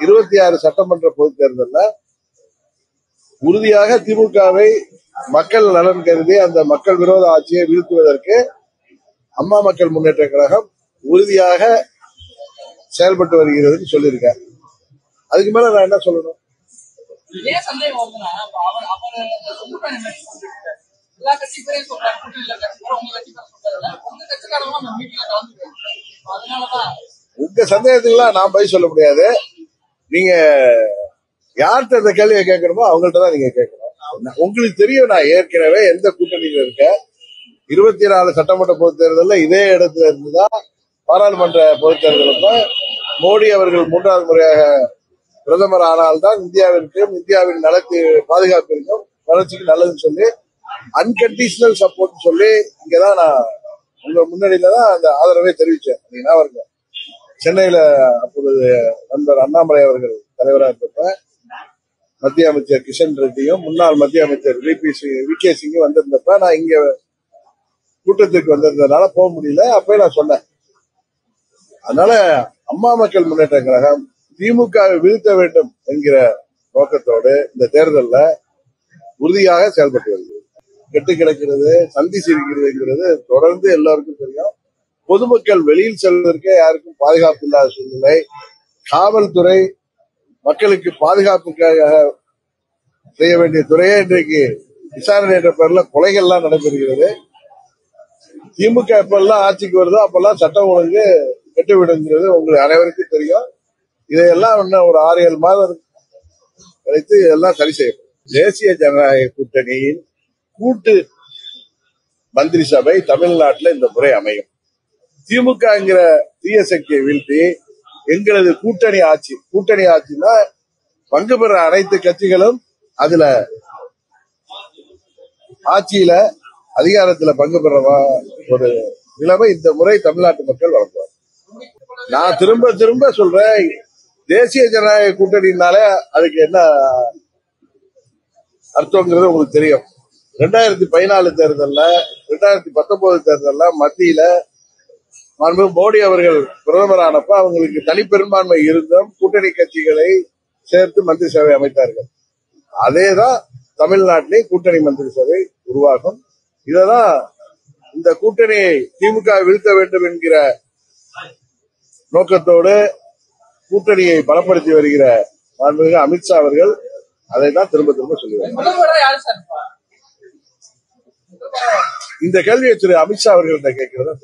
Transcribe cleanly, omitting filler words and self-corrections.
26 சட்டமன்ற பொதுத் தேர்தலில் உறுதியாக திமுகவை மக்கள் நலன் கருதி அந்த மக்கள் விரோத ஆட்சியை வீழ்த்துவதற்கு அம்மா மக்கள் முன்னேற்ற கழகம் உறுதியாக செயல்பட்டு வருகிறதுன்னு சொல்லியிருக்காரு. அதுக்கு மேல நான் என்ன சொல்லணும்? உங்க சந்தேகத்துக்குலாம் நான் பதில் சொல்ல முடியாது. நீங்க யார்கிட்ட இந்த கேள்வியை கேட்கணுமோ அவங்கள்ட்ட தான் நீங்க கேட்கணும். உங்களுக்கு தெரியும் நான் ஏற்கனவே எந்த கூட்டணியில இருக்க. 24 சட்டமன்ற பொதுத் தேர்தலில் இதே இடத்துல இருந்துதான் பாராளுமன்ற பொதுத் தேர்தலுக்கு மோடி அவர்கள் 3வது முறையாக பிரதமர் ஆனால்தான் இந்தியாவிற்கும் இந்தியாவின் நலத்து பாதுகாப்பிற்கும் வளர்ச்சிக்கு நல்லதுன்னு சொல்லி அன்கண்டிஷனல் சப்போர்ட் சொல்லி இங்கதான் நான் உங்க முன்னாடியில தான் அந்த ஆதரவை தெரிவிச்சேன். நீங்க சென்னையில அப்பொழுது நண்பர் அண்ணாமலை அவர்கள் தலைவராக இருந்தப்ப மத்திய அமைச்சர் கிஷன் ரெட்டியும் முன்னாள் மத்திய அமைச்சர் வி.கே. சிங்கும் வந்திருந்தப்ப நான் இங்க கூட்டத்திற்கு வந்திருந்ததுனால போக முடியல. அப்ப நான் சொன்னேன். அதனால அம்மா மக்கள் முன்னேற்ற கழகம் திமுகவை வீழ்த்த வேண்டும் என்கிற நோக்கத்தோடு இந்த தேர்தலில் உறுதியாக செயல்பட்டு வருகிறது. கெட்டு கிடக்கிறது, சந்தி சிரிக்கிறதுங்கிறது தொடர்ந்து எல்லாருக்கும் தெரியும். பொதுமக்கள் வெளியில் செல்வதற்கே யாருக்கும் பாதுகாப்பு இல்லாத சூழ்நிலை. காவல்துறை மக்களுக்கு பாதுகாப்புக்காக செய்ய வேண்டிய துறையே இன்றைக்கு விசாரணை என்ற பேர்ல கொலைகள்லாம் நடைபெறுகிறது. திமுக எப்பெல்லாம் ஆட்சிக்கு வருதோ அப்பெல்லாம் சட்டம் ஒழுங்கு கெட்டுவிடுங்கிறது உங்களுக்கு அனைவருக்கும் தெரியும். இதையெல்லாம் இன்னும் ஒரு 6-7 மாதம் கழித்து இதெல்லாம் சரி செய்யப்படும். தேசிய ஜனநாயக கூட்டணியின் கூட்டு மந்திரி சபை தமிழ்நாட்டில் இந்த முறை அமையும். திமுகங்கிற தீய சக்தியை வீழ்த்தி எங்களது கூட்டணி ஆட்சினா பங்கு பெற அனைத்து கட்சிகளும் அதுல ஆட்சியில அதிகாரத்துல பங்கு பெற ஒரு நிலைமை இந்த முறை தமிழ்நாட்டு மக்கள் வழங்குவார். நான் திரும்ப திரும்ப சொல்றேன், தேசிய ஜனநாயக கூட்டணினாலே அதுக்கு என்ன அர்த்தங்கிறது உங்களுக்கு தெரியும். 2014 தேர்தல்ல 2019 தேர்தல்ல மத்தியில மோடி அவர்கள் பிரதமர் ஆனப்ப அவங்களுக்கு தனிப்பெரும்பான்மை இருந்தும் கூட்டணி கட்சிகளை சேர்த்து மந்திரி சபை அமைத்தார்கள். அதேதான் தமிழ்நாட்டிலே கூட்டணி மந்திரி சபை உருவாகும். இததான் இந்த கூட்டணியை திமுக வீழ்த்த வேண்டும் என்கிற நோக்கத்தோடு கூட்டணியை பலப்படுத்தி வருகிற மாண்புமிகு அமித்ஷா அவர்கள் அதை தான் திரும்ப திரும்ப சொல்லுவாங்க. இந்த கேள்வியை திரு அமித்ஷா அவர்கள் கேட்கிறதா